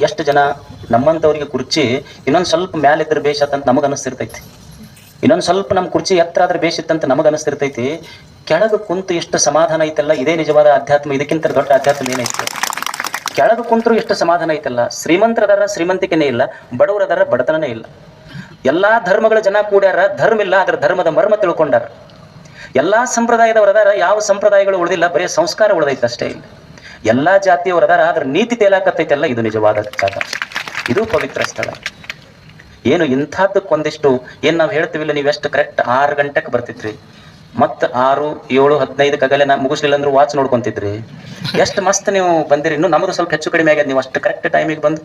ಎಷ್ಟು ಜನ ನಮ್ಮಂಥವ್ರಿಗೆ ಕುರ್ಚಿ ಇನ್ನೊಂದು ಸ್ವಲ್ಪ ಮ್ಯಾಲಿದ್ರೆ ಬೇಷತ್ತಂತ ನಮಗೆ ಅನಿಸ್ತಿರ್ತೈತಿ, ಇನ್ನೊಂದು ಸ್ವಲ್ಪ ನಮ್ಮ ಕುರ್ಚಿ ಎತ್ತರ ಆದ್ರೆ ಬೇಷಿತ್ತಂತ ನಮಗೆ ಅನಿಸ್ತಿರ್ತೈತಿ. ಕೆಳಗೆ ಕುಂತು ಎಷ್ಟು ಸಮಾಧಾನ ಐತಲ್ಲ, ಇದೇ ನಿಜವಾದ ಅಧ್ಯಾತ್ಮ. ಇದಕ್ಕಿಂತ ದೊಡ್ಡ ಅಧ್ಯಾತ್ಮ ಏನೈತಿ? ಕೆಳಗೆ ಕುಂತರು ಎಷ್ಟು ಸಮಾಧಾನ ಐತಲ್ಲ. ಶ್ರೀಮಂತರದಾರ ಶ್ರೀಮಂತಿಕೆನೇ ಇಲ್ಲ, ಬಡವರದಾರ ಬಡತನನೇ ಇಲ್ಲ. ಎಲ್ಲಾ ಧರ್ಮಗಳ ಜನ ಕೂಡ್ಯಾರ, ಧರ್ಮ ಇಲ್ಲ, ಅದ್ರ ಧರ್ಮದ ಮರ್ಮ ತಿಳ್ಕೊಂಡಾರ. ಎಲ್ಲಾ ಸಂಪ್ರದಾಯದವರದಾರ, ಯಾವ ಸಂಪ್ರದಾಯಗಳು ಉಳಿದಿಲ್ಲ, ಬರೀ ಸಂಸ್ಕಾರ ಉಳಿದೈತೆ ಅಷ್ಟೇ. ಇಲ್ಲ ಎಲ್ಲಾ ಜಾತಿಯವರದಾರ, ಅದ್ರ ನೀತಿ ತೇಲಾಕತ್ತೈತೆಲ್ಲ. ಇದು ನಿಜವಾದ ಜಾಗ, ಇದು ಪವಿತ್ರ ಸ್ಥಳ. ಏನು ಇಂಥದ್ದಕ್ಕೊಂದಿಷ್ಟು ಏನ್ ನಾವು ಹೇಳ್ತೀವಿಲ್ಲ, ನೀವೆಷ್ಟು ಕರೆಕ್ಟ್ 6 ಗಂಟೆಗೆ ಬರ್ತಿದ್ರಿ, ಮತ್ತ 6, 7, 15 ಮುಗಿಸ್ಲಿಲ್ಲ ಅಂದ್ರೆ ವಾಚ್ ನೋಡ್ಕೊಂತಿದ್ರಿ. ಎಷ್ಟು ಮಸ್ತ್ ನೀವು ಬಂದಿರಿ. ಇನ್ನು ನಮ್ಮದು ಸ್ವಲ್ಪ ಹೆಚ್ಚು ಕಡಿಮೆ ಆಗ್ಯದ. ನೀವು ಅಷ್ಟು ಕರೆಕ್ಟ್ ಟೈಮಿಗೆ ಬಂದು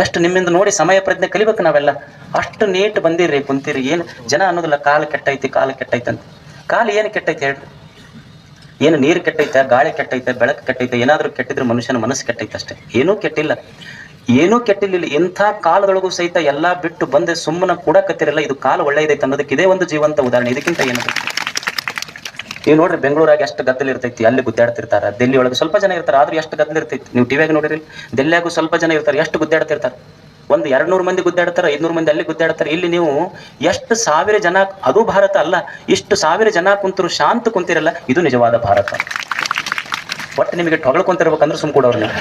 ಎಷ್ಟು ನಿಮ್ಮಿಂದ ನೋಡಿ ಸಮಯ ಪ್ರಜ್ಞೆ ಕಲಿಬೇಕು ನಾವೆಲ್ಲ. ಅಷ್ಟು ನೀಟ್ ಬಂದಿರಿ, ಕುಂತೀರಿ. ಏನು ಜನ ಅನ್ನೋದಿಲ್ಲ ಕಾಲು ಕೆಟ್ಟೈತಿ, ಕಾಲು ಕೆಟ್ಟೈತೆ ಅಂತ. ಕಾಲು ಏನು ಕೆಟ್ಟೈತೆ ಹೇಳ್ರಿ? ಏನು ನೀರು ಕೆಟ್ಟೈತೆ, ಗಾಳಿ ಕೆಟ್ಟೈತೆ, ಬೆಳಕು ಕೆಟ್ಟೈತೆ? ಏನಾದ್ರೂ ಕೆಟ್ಟಿದ್ರೆ ಮನುಷ್ಯನ ಮನಸ್ಸು ಕೆಟ್ಟೈತೆ ಅಷ್ಟೇ, ಏನೂ ಕೆಟ್ಟಿಲ್ಲ. ಏನೂ ಕೆಟ್ಟಿಲ್ಲ. ಇಂಥ ಕಾಲದೊಳಗೂ ಸಹಿತ ಎಲ್ಲಾ ಬಿಟ್ಟು ಬಂದೆ ಸುಮ್ಮನೆ ಕೂಡಕತ್ತಿರಲ್ಲ. ಇದು ಕಾಲ ಒಳ್ಳೆಯದೈತೆ ಅನ್ನೋದಕ್ಕೆ ಇದೇ ಒಂದು ಜೀವಂತ ಉದಾಹರಣೆ. ಇದಕ್ಕಿಂತ ಏನಾದ್ರು ನೀವು ನೋಡ್ರಿ, ಬೆಂಗಳೂರಾಗ ಎಷ್ಟು ಗದ್ದಲ ಇರ್ತೈತಿ, ಅಲ್ಲಿ ಗುದ್ದಾಡ್ತಿರ್ತಾರ. ದಿಲ್ಲಿ ಒಳಗೆ ಸ್ವಲ್ಪ ಜನ ಇರ್ತಾರೆ, ಆದ್ರೂ ಎಷ್ಟು ಗದ್ದಲ ಇರ್ತೈತಿ. ನೀವು ಟಿವಿಯಾಗ ನೋಡಿರಿ, ದಿಲ್ಲಿಯಾಗೂ ಸ್ವಲ್ಪ ಜನ ಇರ್ತಾರೆ, ಎಷ್ಟು ಗುದ್ದಾಡ್ತಿರ್ತಾರೆ. 200 ಮಂದಿ ಗುದ್ದಾಡ್ತಾರೆ, 500 ಮಂದಿ ಅಲ್ಲಿ ಗುದ್ದಾಡ್ತಾರೆ. ಇಲ್ಲಿ ನೀವು ಎಷ್ಟು 1000 ಜನ, ಅದು ಭಾರತ ಅಲ್ಲ, ಇಷ್ಟು 1000 ಜನ ಕುಂತರು ಶಾಂತ ಕುಂತಿರಲ್ಲ. ಇದು ನಿಜವಾದ ಭಾರತ. ಒಟ್ಟು ನಿಮಗೆ ಹೊಗಳ್ಕೊಂತಿರ್ಬೇಕಂದ್ರೆ ಸುಮ್ ಕೊಡೋರು ನೀವು.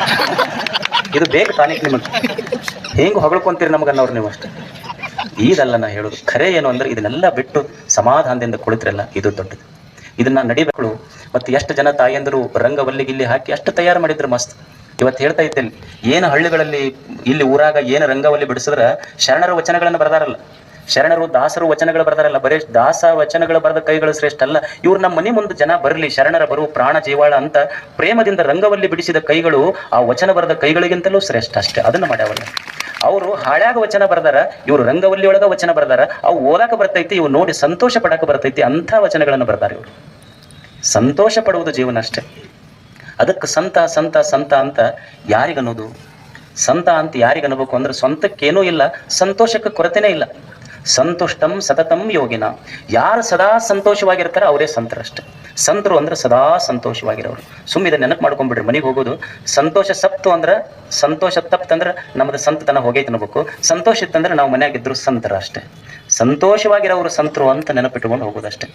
ಇದು ಬೇಕು ತಾನಿಕ್ ನಿಮಗೆ. ಹೆಂಗ್ ಹೊಗಳ್ಕೊಂತೀರಿ ನಮಗನ್ನೋರು ನೀವು ಅಷ್ಟೇ. ಇದಲ್ಲ ನಾ ಹೇಳೋದು. ಖರೆ ಏನು ಅಂದ್ರೆ ಇದನ್ನೆಲ್ಲ ಬಿಟ್ಟು ಸಮಾಧಾನದಿಂದ ಕುಳಿತಿರಲ್ಲ, ಇದು ದೊಡ್ಡದು. ಇದನ್ನ ನಡಿಬೇಕು. ಮತ್ತೆ ಎಷ್ಟು ಜನ ತಾಯಂದರು ರಂಗವಲ್ಲಿಗಿಲ್ಲಿ ಹಾಕಿ ಅಷ್ಟು ತಯಾರು ಮಾಡಿದ್ರು ಮಸ್ತ್. ಇವತ್ತು ಹೇಳ್ತಾ ಇದ್ದೇನೆ, ಏನು ಹಳ್ಳಿಗಳಲ್ಲಿ ಇಲ್ಲಿ ಊರಾಗ ಏನು ರಂಗವಲ್ಲಿ ಬಿಡಿಸಿದ್ರ ಶರಣರ ವಚನಗಳನ್ನು ಬರ್ದಾರಲ್ಲ, ಶರಣರು ದಾಸರು ವಚನಗಳು ಬರ್ದಾರಲ್ಲ. ಬರೀ ದಾಸ ವಚನಗಳು ಬರೆದ ಕೈಗಳು ಶ್ರೇಷ್ಠ ಅಲ್ಲ, ಇವ್ರು ನಮ್ಮ ಮನೆ ಮುಂದೆ ಜನ ಬರಲಿ, ಶರಣರ ಬರು ಪ್ರಾಣ ಜೀವಾಳ ಅಂತ ಪ್ರೇಮದಿಂದ ರಂಗವಲ್ಲಿ ಬಿಡಿಸಿದ ಕೈಗಳು ಆ ವಚನ ಬರೆದ ಕೈಗಳಿಗಿಂತಲೂ ಶ್ರೇಷ್ಠ ಅಷ್ಟೇ. ಅದನ್ನ ಮಾಡ್ಯಾವಲ್ಲ. ಅವರು ಹಾಳ್ಯಾಗ ವಚನ ಬರ್ದಾರ, ಇವ್ರು ರಂಗವಲ್ಲಿ ಒಳಗ ವಚನ ಬರ್ದಾರ. ಅವು ಓದಾಕ ಬರ್ತೈತಿ, ಇವು ನೋಡಿ ಸಂತೋಷ ಪಡಾಕ ಬರ್ತೈತಿ. ಅಂಥ ವಚನಗಳನ್ನು ಬರ್ದಾರ ಇವರು. ಸಂತೋಷ ಪಡುವುದು ಜೀವನ ಅಷ್ಟೇ. ಅದಕ್ಕೆ ಸಂತ ಸಂತ ಸಂತ ಅಂತ ಯಾರಿಗನ್ನೋದು? ಸಂತ ಅಂತ ಯಾರಿಗನ್ನಬೇಕು ಅಂದ್ರೆ ಸ್ವಂತಕ್ಕೇನೂ ಇಲ್ಲ, ಸಂತೋಷಕ್ಕೆ ಕೊರತೆನೇ ಇಲ್ಲ. ಸಂತುಷ್ಟಂ ಸತತಂ ಯೋಗಿನ. ಯಾರು ಸದಾ ಸಂತೋಷವಾಗಿರ್ತಾರ ಅವರೇ ಸಂತರಷ್ಟೇ. ಸಂತರು ಅಂದ್ರೆ ಸದಾ ಸಂತೋಷವಾಗಿರೋರು. ಇದನ್ನ ನೆನಪು ಮಾಡ್ಕೊಂಡ್ಬಿಡ್ರಿ ಮನೆಗೆ ಹೋಗೋದು. ಸಂತೋಷ ಸಪ್ತು ಅಂದ್ರೆ, ಸಂತೋಷ ತಪ್ಪಂದ್ರೆ ನಮ್ದು ಸಂತತನ ಹೋಗೈತೆ ಅನ್ಬೇಕು. ಸಂತೋಷ ಇತ್ತಂದ್ರೆ ನಾವು ಮನೆಯಾಗಿದ್ರು ಸಂತರ ಅಷ್ಟೇ. ಸಂತೋಷವಾಗಿರೋರು ಸಂತರು ಅಂತ ನೆನಪಿಟ್ಕೊಂಡು ಹೋಗೋದಷ್ಟೇ.